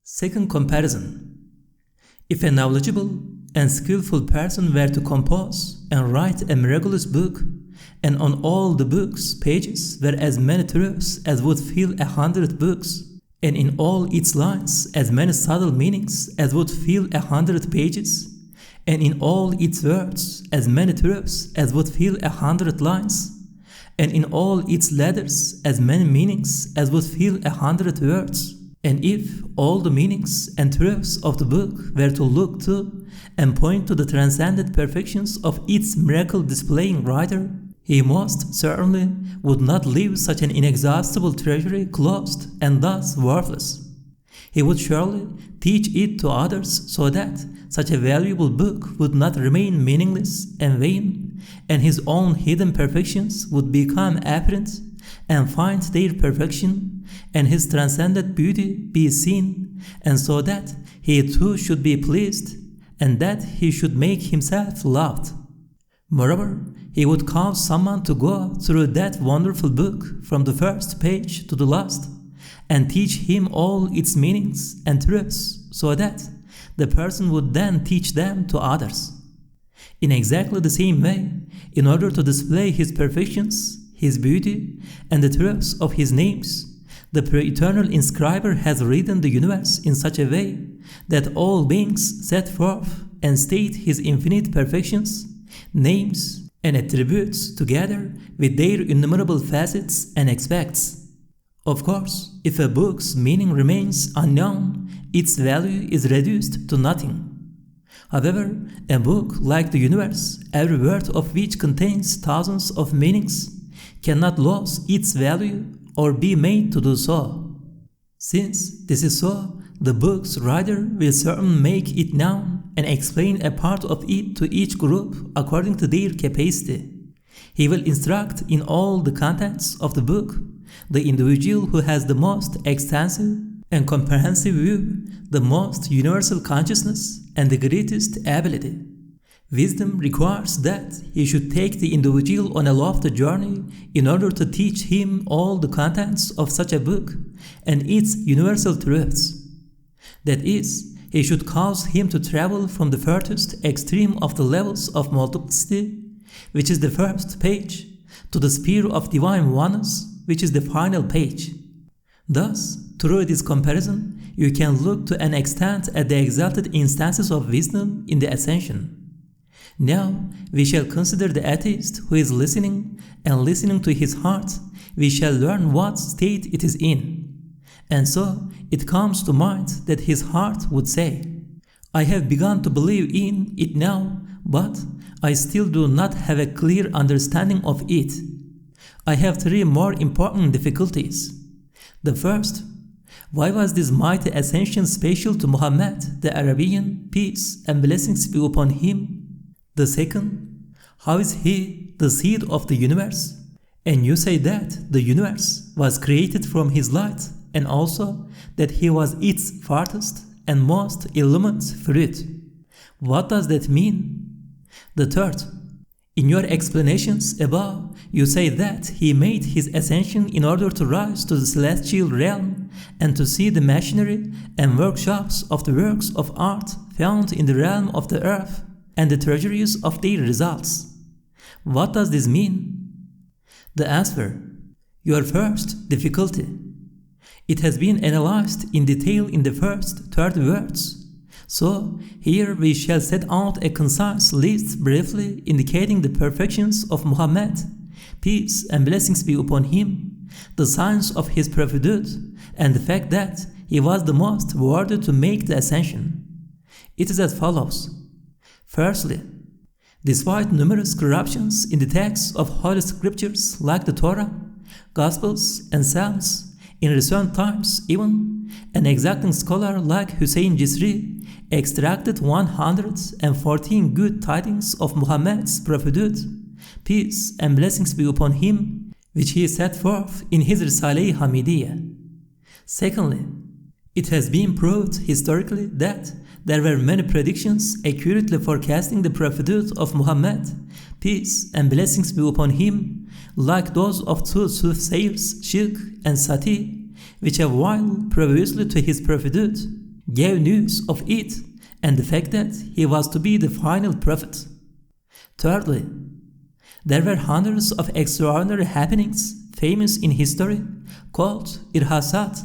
Second comparison. If a knowledgeable and skillful person were to compose and write a miraculous book, and on all the book's pages were as many truths as would fill 100 books, and in all its lines as many subtle meanings as would fill 100 pages, and in all its words as many truths as would fill 100 lines, and in all its letters as many meanings as would fill 100 words. And if all the meanings and truths of the book were to look to and point to the transcendent perfections of its miracle displaying writer, he most certainly would not leave such an inexhaustible treasury closed and thus worthless. He would surely teach it to others so that such a valuable book would not remain meaningless and vain, and his own hidden perfections would become apparent and find their perfection, and his transcendent beauty be seen, and so that he too should be pleased, and that he should make himself loved. Moreover, he would cause someone to go through that wonderful book from the first page to the last, and teach him all its meanings and truths, so that the person would then teach them to others. In exactly the same way, in order to display his perfections, his beauty, and the truths of his names, the pre-eternal inscriber has written the universe in such a way that all beings set forth and state his infinite perfections, names, and attributes together with their innumerable facets and aspects. Of course, if a book's meaning remains unknown, its value is reduced to nothing. However, a book like the universe, every word of which contains thousands of meanings, cannot lose its value or be made to do so. Since this is so, the book's writer will certainly make it known and explain a part of it to each group according to their capacity. He will instruct in all the contents of the book the individual who has the most extensive and comprehensive view, the most universal consciousness, and the greatest ability. Wisdom requires that he should take the individual on a lofty journey in order to teach him all the contents of such a book and its universal truths. That is, he should cause him to travel from the furthest extreme of the levels of multiplicity, which is the first page, to the sphere of divine oneness, which is the final page. Thus, through this comparison, you can look to an extent at the exalted instances of wisdom in the Ascension. Now, we shall consider the atheist who is listening, and listening to his heart, we shall learn what state it is in. And so, it comes to mind that his heart would say, I have begun to believe in it now, but I still do not have a clear understanding of it. I have three more important difficulties. The first, why was this mighty ascension special to Muhammad, the Arabian, peace and blessings be upon him? The second, how is he the seed of the universe? And you say that the universe was created from his light, and also that he was its farthest and most illumined fruit. What does that mean? The third, in your explanations above, you say that he made his ascension in order to rise to the celestial realm and to see the machinery and workshops of the works of art found in the realm of the earth and the treasuries of their results. What does this mean? The answer, your first difficulty. It has been analyzed in detail in the first 30 words. So, here we shall set out a concise list briefly indicating the perfections of Muhammad, peace and blessings be upon him, the signs of his prophethood, and the fact that he was the most worthy to make the ascension. It is as follows. Firstly, despite numerous corruptions in the texts of Holy Scriptures like the Torah, Gospels, and Psalms, in recent times even, an exacting scholar like Hussein Jisri extracted 114 good tidings of Muhammad's prophethood, peace and blessings be upon him, which he set forth in his Risale-i Hamidiyya. Secondly, it has been proved historically that there were many predictions accurately forecasting the prophethood of Muhammad, peace and blessings be upon him, like those of two soothsayers, Shirk and Sati, which a while previously to his prophethood, gave news of it and the fact that he was to be the final prophet. Thirdly, there were hundreds of extraordinary happenings famous in history called irhasat,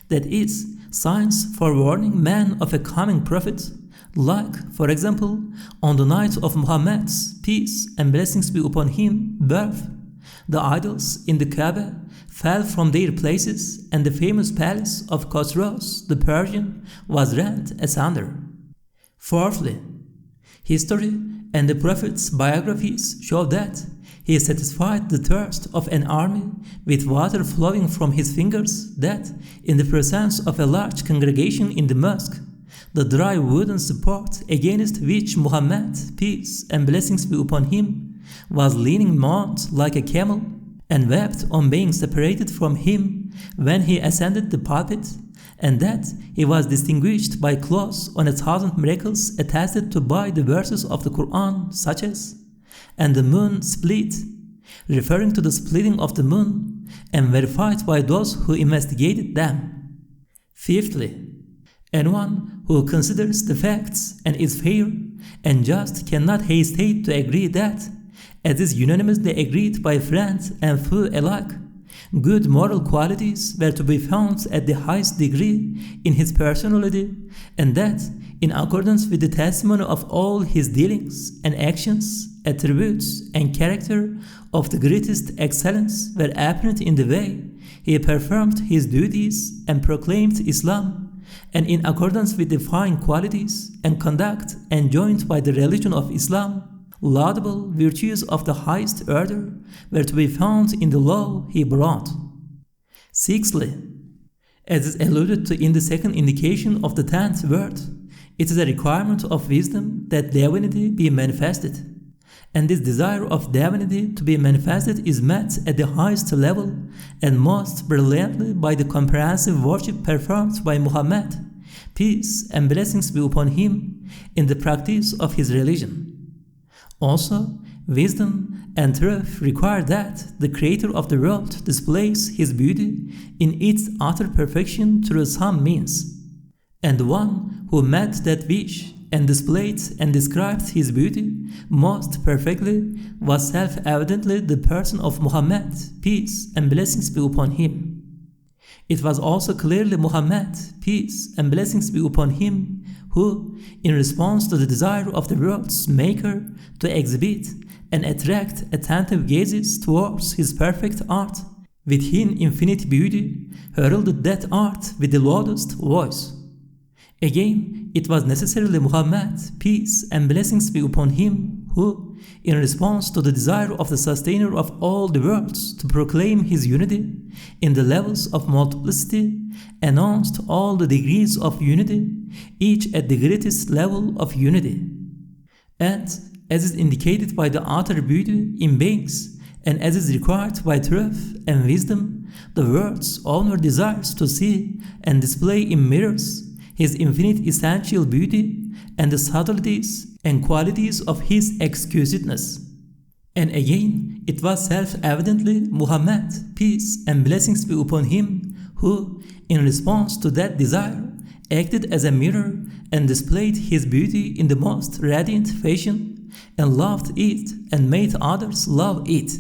that is, signs forewarning man of a coming prophet, like, for example, on the night of Muhammad's, peace and blessings be upon him, birth, the idols in the Kaaba fell from their places and the famous palace of Khosrow the Persian was rent asunder. Fourthly, history and the prophet's biographies show that he satisfied the thirst of an army with water flowing from his fingers, that, in the presence of a large congregation in the mosque, the dry wooden support against which Muhammad, peace and blessings be upon him, was leaning mourned like a camel, and wept on being separated from him when he ascended the pulpit, and that he was distinguished by close on 1,000 miracles attested to by the verses of the Qur'an, such as, "And the moon split," referring to the splitting of the moon, and verified by those who investigated them. Fifthly, anyone who considers the facts and is fair and just cannot hesitate to agree that, as is unanimously agreed by friend and foe alike, good moral qualities were to be found at the highest degree in his personality, and that, in accordance with the testimony of all his dealings and actions, attributes and character of the greatest excellence were apparent in the way he performed his duties and proclaimed Islam, and in accordance with the fine qualities and conduct enjoined by the religion of Islam, laudable virtues of the highest order were to be found in the law he brought. Sixthly, as is alluded to in the second indication of the 10th word, it is a requirement of wisdom that divinity be manifested, and this desire of divinity to be manifested is met at the highest level and most brilliantly by the comprehensive worship performed by Muhammad, peace and blessings be upon him, in the practice of his religion. Also, wisdom and truth require that the Creator of the world displays his beauty in its utter perfection through some means, and the one who met that wish and displayed and described his beauty most perfectly was self-evidently the person of Muhammad, peace and blessings be upon him. It was also clearly Muhammad, peace and blessings be upon him, who, in response to the desire of the world's maker to exhibit and attract attentive gazes towards his perfect art, with his infinite beauty, heralded that art with the loudest voice. Again, it was necessarily Muhammad, peace and blessings be upon him, who, in response to the desire of the sustainer of all the worlds to proclaim his unity in the levels of multiplicity, announced all the degrees of unity, each at the greatest level of unity. And, as is indicated by the utter beauty in beings, and as is required by truth and wisdom, the world's owner desires to see and display in mirrors his infinite essential beauty and the subtleties and qualities of his exquisiteness. And again, it was self-evidently Muhammad, peace and blessings be upon him, who, in response to that desire, acted as a mirror and displayed his beauty in the most radiant fashion, and loved it and made others love it.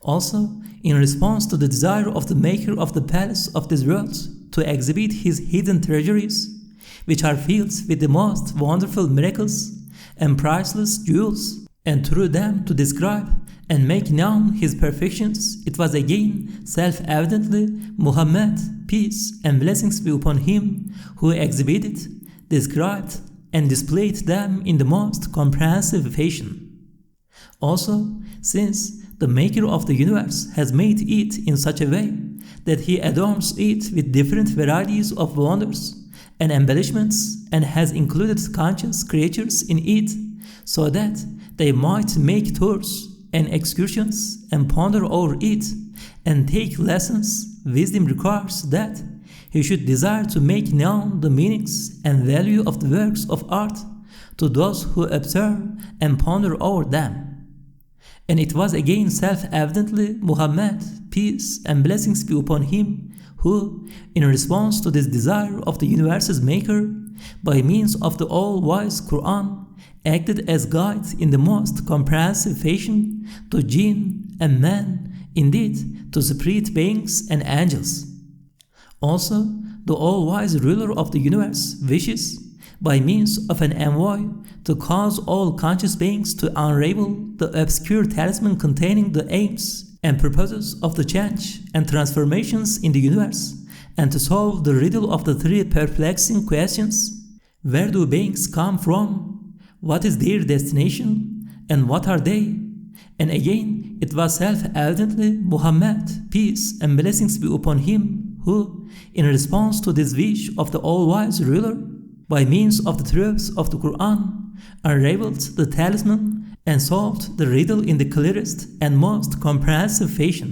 Also, in response to the desire of the maker of the palace of this world to exhibit his hidden treasuries, which are filled with the most wonderful miracles and priceless jewels, and through them to describe and make known his perfections, it was again self-evidently Muhammad, peace and blessings be upon him, who exhibited, described, and displayed them in the most comprehensive fashion. Also, since the maker of the universe has made it in such a way that he adorns it with different varieties of wonders and embellishments, and has included conscious creatures in it, so that they might make tours and excursions and ponder over it and take lessons, wisdom requires that he should desire to make known the meanings and value of the works of art to those who observe and ponder over them. And it was again self-evidently Muhammad, peace and blessings be upon him, who, in response to this desire of the universe's maker, by means of the all-wise Qur'an, acted as guide in the most comprehensive fashion to jinn and man, indeed to spirit beings and angels. Also, the all-wise ruler of the universe wishes, by means of an envoy, to cause all conscious beings to unravel the obscure talisman containing the aims and purposes of the change and transformations in the universe, and to solve the riddle of the three perplexing questions: where do beings come from? What is their destination? And what are they? And again, it was self-evidently Muhammad, peace and blessings be upon him, who, in response to this wish of the all-wise ruler, by means of the truths of the Qur'an, unraveled the talisman and solved the riddle in the clearest and most comprehensive fashion.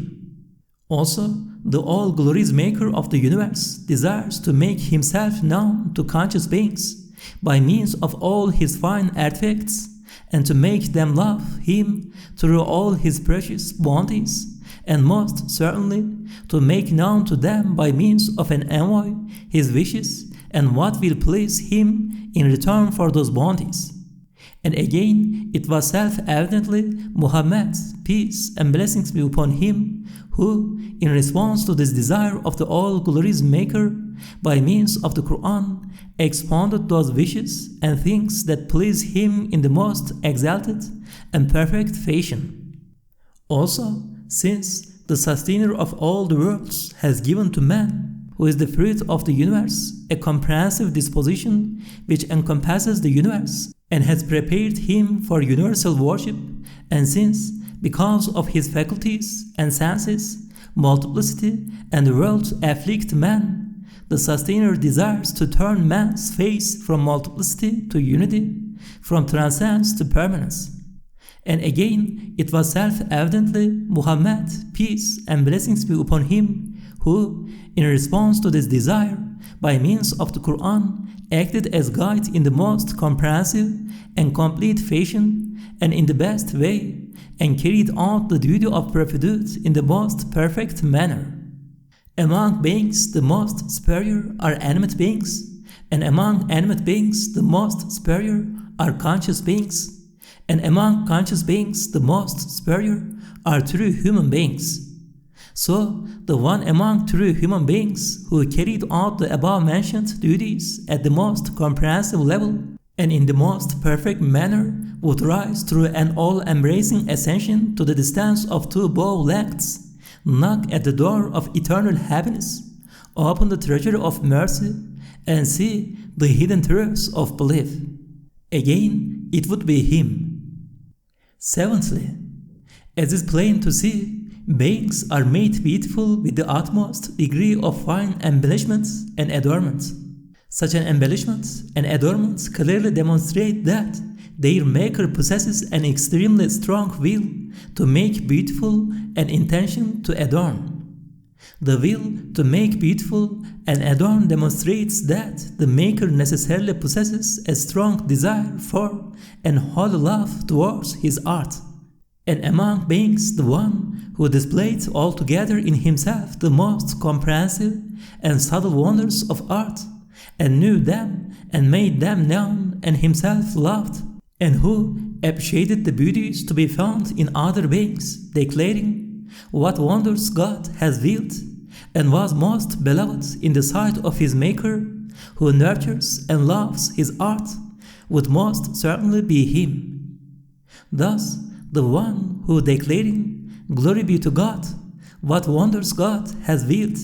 Also, the all-glories maker of the universe desires to make himself known to conscious beings by means of all his fine artifacts, and to make them love him through all his precious bounties, and most certainly to make known to them by means of an envoy his wishes and what will please him in return for those bounties. And again, it was self-evidently Muhammad, peace and blessings be upon him, who, in response to this desire of the all-glories maker, by means of the Qur'an, expounded those wishes and things that please him in the most exalted and perfect fashion. Also, since the sustainer of all the worlds has given to man, who is the fruit of the universe, a comprehensive disposition which encompasses the universe, and has prepared him for universal worship, and since, because of his faculties and senses, multiplicity and the world afflict man, the sustainer desires to turn man's face from multiplicity to unity, from transcendence to permanence. And again, it was self-evidently Muhammad, peace and blessings be upon him, who, in response to this desire, by means of the Qur'an, acted as guide in the most comprehensive and complete fashion and in the best way, and carried out the duty of prophethood in the most perfect manner. Among beings the most superior are animate beings, and among animate beings the most superior are conscious beings, and among conscious beings the most superior are true human beings. So, the one among true human beings who carried out the above-mentioned duties at the most comprehensive level and in the most perfect manner would rise through an all-embracing ascension to the distance of 2 bow lengths, knock at the door of eternal happiness, open the treasury of mercy, and see the hidden truths of belief. Again, it would be him. Seventhly, as is plain to see, beings are made beautiful with the utmost degree of fine embellishments and adornments. Such an embellishment and adornments clearly demonstrate that their maker possesses an extremely strong will to make beautiful and intention to adorn. The will to make beautiful and adorn demonstrates that the maker necessarily possesses a strong desire for and holy love towards his art. And among beings the one who displayed altogether in himself the most comprehensive and subtle wonders of art, and knew them and made them known and himself loved, and who appreciated the beauties to be found in other beings, declaring what wonders God has willed, and was most beloved in the sight of his Maker, who nurtures and loves his art, would most certainly be him. Thus, the one who declaring, "Glory be to God, what wonders God has willed,"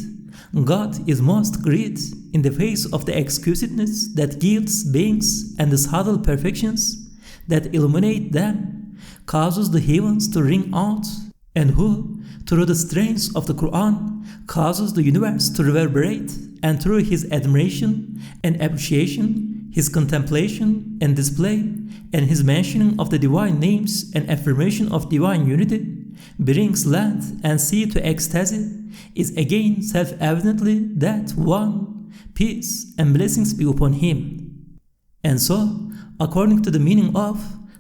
God is most great in the face of the exquisiteness that gilds beings and the subtle perfections that illuminate them, causes the heavens to ring out, and who, through the strains of the Qur'an, causes the universe to reverberate, and through his admiration and appreciation, his contemplation and display, and his mentioning of the divine names and affirmation of divine unity, brings land and sea to ecstasy, is again self-evidently that one, peace and blessings be upon him. And so, according to the meaning of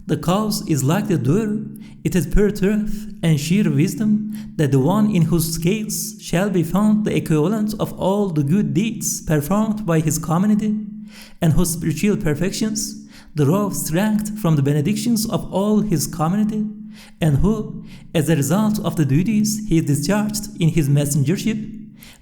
The cause is like the doer, it is pure truth and sheer wisdom that the one in whose scales shall be found the equivalent of all the good deeds performed by his community, and whose spiritual perfections derive strength from the benedictions of all his community, and who, as a result of the duties he discharged in his messengership,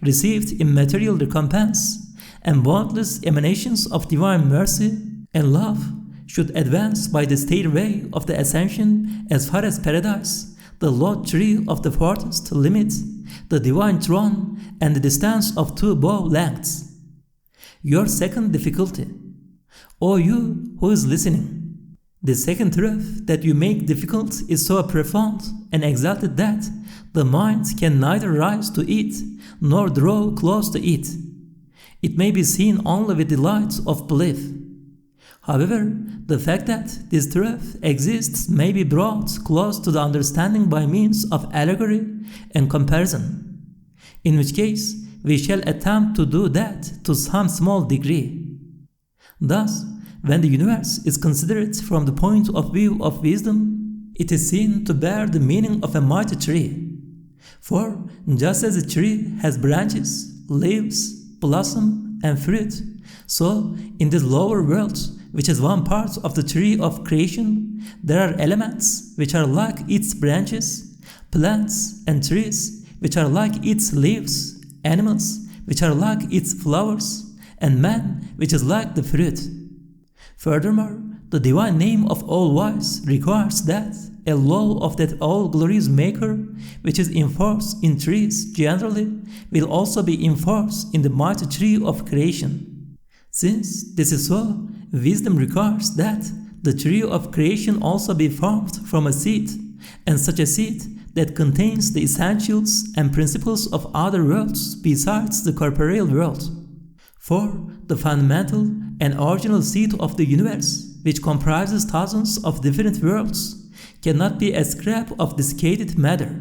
received immaterial recompense and boundless emanations of divine mercy and love, should advance by the stairway of the ascension as far as paradise, the Lord tree of the farthest limit, the divine throne, and the distance of 2 bow lengths. Your second difficulty, O you who is listening, the second truth that you make difficult is so profound and exalted that the mind can neither rise to it nor draw close to it. It may be seen only with the light of belief. However, the fact that this truth exists may be brought close to the understanding by means of allegory and comparison, in which case we shall attempt to do that to some small degree. Thus, when the universe is considered from the point of view of wisdom, it is seen to bear the meaning of a mighty tree. For just as a tree has branches, leaves, blossom, and fruit, so in this lower world, which is one part of the tree of creation, there are elements which are like its branches, plants and trees which are like its leaves, animals which are like its flowers, and man which is like the fruit. Furthermore, the divine name of all-wise requires that a law of that all-glorious maker, which is in force in trees generally, will also be in force in the mighty tree of creation. Since this is so, wisdom requires that the tree of creation also be formed from a seed, and such a seed that contains the essentials and principles of other worlds besides the corporeal world. For the fundamental and original seed of the universe, which comprises thousands of different worlds, cannot be a scrap of desiccated matter.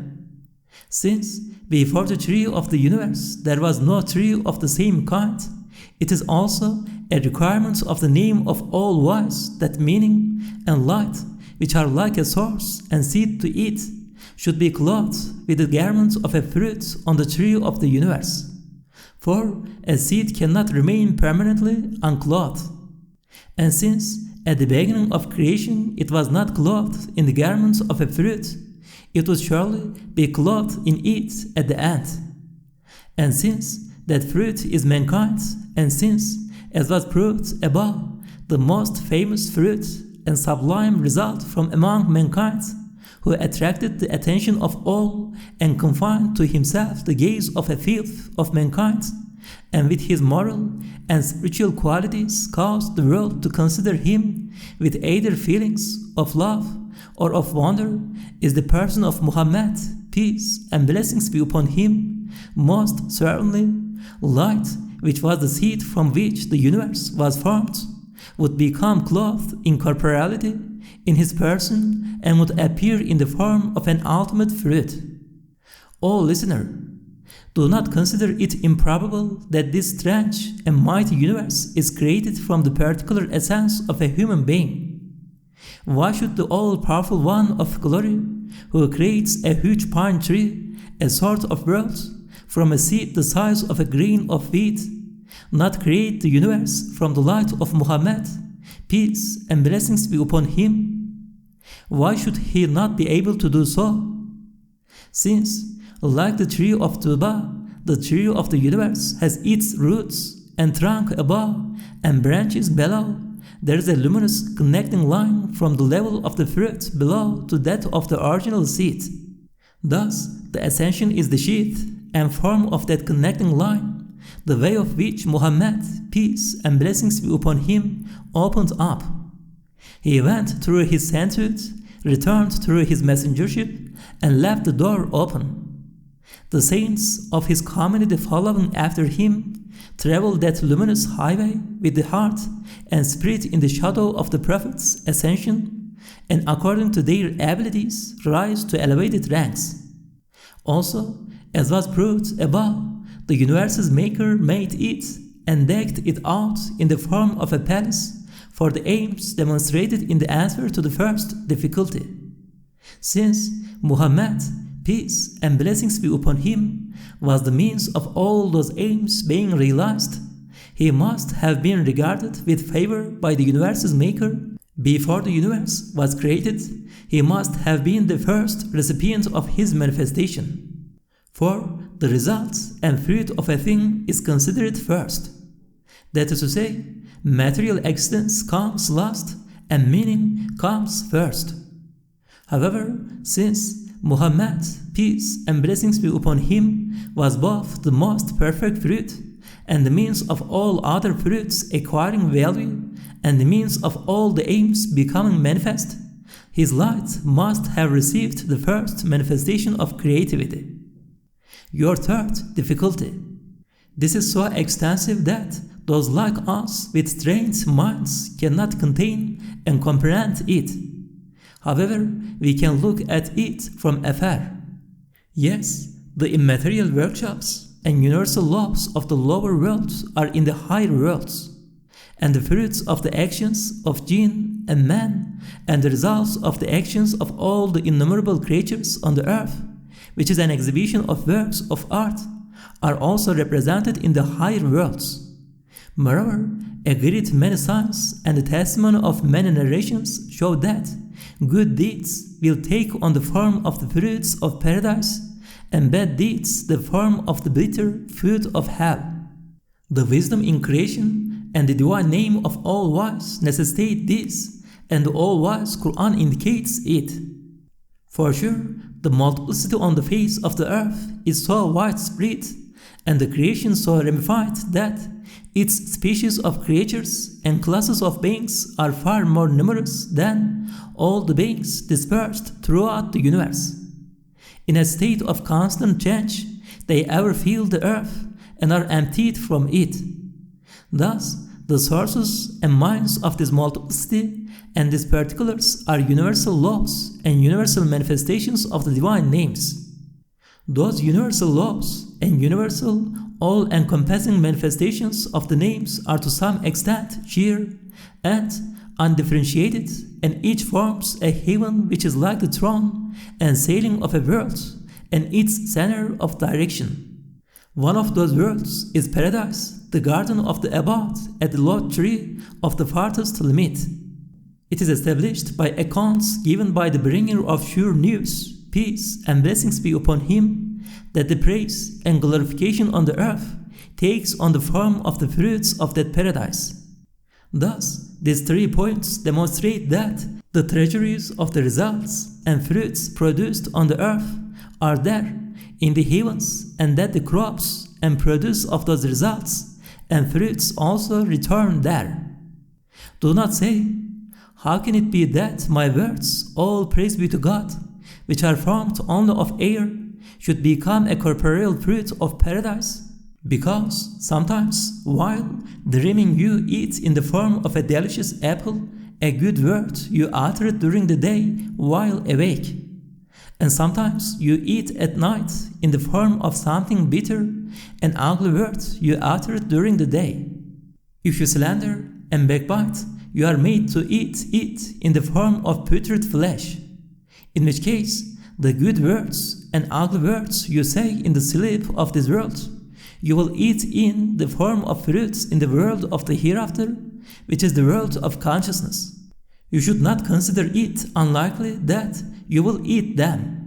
Since before the tree of the universe there was no tree of the same kind, it is also a requirement of the name of all-wise that meaning and light, which are like a source and seed to it, should be clothed with the garment of a fruit on the tree of the universe. For a seed cannot remain permanently unclothed. And since at the beginning of creation it was not clothed in the garment of a fruit, it would surely be clothed in it at the end. And since that fruit is mankind, and since, as was proved above, the most famous fruit and sublime result from among mankind, who attracted the attention of all and confined to himself the gaze of a fifth of mankind, and with his moral and spiritual qualities caused the world to consider him with either feelings of love or of wonder, is the person of Muhammad, peace and blessings be upon him. Most certainly, light, which was the seed from which the universe was formed, would become clothed in corporeality in his person and would appear in the form of an ultimate fruit. O listener, do not consider it improbable that this strange and mighty universe is created from the particular essence of a human being. Why should the all-powerful one of glory, who creates a huge pine tree, a sort of world, from a seed the size of a grain of wheat, not create the universe from the light of Muhammad, peace and blessings be upon him? Why should he not be able to do so? Since, like the tree of Tuba, the tree of the universe has its roots and trunk above and branches below, there is a luminous connecting line from the level of the fruit below to that of the original seed. Thus, the ascension is the sheath and form of that connecting line, the way of which Muhammad, peace and blessings be upon him, opened up. He went through his sainthood, returned through his messengership, and left the door open. The saints of his community following after him traveled that luminous highway with the heart and spirit in the shadow of the Prophet's ascension, and according to their abilities rise to elevated ranks. Also, as was proved above, the universe's maker made it and decked it out in the form of a palace for the aims demonstrated in the answer to the first difficulty. Since Muhammad, peace and blessings be upon him, was the means of all those aims being realized, he must have been regarded with favor by the universe's maker. Before the universe was created, he must have been the first recipient of his manifestation. For the result and fruit of a thing is considered first. That is to say, material existence comes last and meaning comes first. However, since Muhammad, peace and blessings be upon him, was both the most perfect fruit and the means of all other fruits acquiring value and the means of all the aims becoming manifest, his light must have received the first manifestation of creativity. Your third difficulty. This is so extensive that those like us with trained minds cannot contain and comprehend it. However, we can look at it from afar. Yes, the immaterial workshops and universal laws of the lower worlds are in the higher worlds, and the fruits of the actions of jinn and man, and the results of the actions of all the innumerable creatures on the earth, which is an exhibition of works of art, are also represented in the higher worlds. Moreover, a great many signs and the testimony of many narrations show that good deeds will take on the form of the fruits of paradise, and bad deeds the form of the bitter fruit of hell. The wisdom in creation and the divine name of all-wise necessitate this, and the all-wise Qur'an indicates it. For sure, the multiplicity on the face of the earth is so widespread, and the creation so ramified that its species of creatures and classes of beings are far more numerous than all the beings dispersed throughout the universe. In a state of constant change, they ever fill the earth and are emptied from it. Thus, the sources and minds of this multiplicity and these particulars are universal laws and universal manifestations of the divine names. Those universal laws and universal, all-encompassing manifestations of the names are to some extent sheer and undifferentiated, and each forms a heaven which is like the throne and ceiling of a world and its center of direction. One of those worlds is paradise, the garden of the abode at the low tree of the farthest limit. It is established by accounts given by the bringer of sure news, peace and blessings be upon him, that the praise and glorification on the earth takes on the form of the fruits of that paradise. Thus, these 3 points demonstrate that the treasuries of the results and fruits produced on the earth are there in the heavens, and that the crops and produce of those results and fruits also return there. Do not say, "How can it be that my words, all praise be to God, which are formed only of air, should become a corporeal fruit of paradise?" Because sometimes, while dreaming you eat in the form of a delicious apple, a good word you uttered during the day while awake. And sometimes you eat at night in the form of something bitter, an ugly word you uttered during the day. If you slander and backbite, you are made to eat it in the form of putrid flesh. In which case, the good words and ugly words you say in the sleep of this world, you will eat in the form of fruits in the world of the hereafter, which is the world of consciousness. You should not consider it unlikely that you will eat them.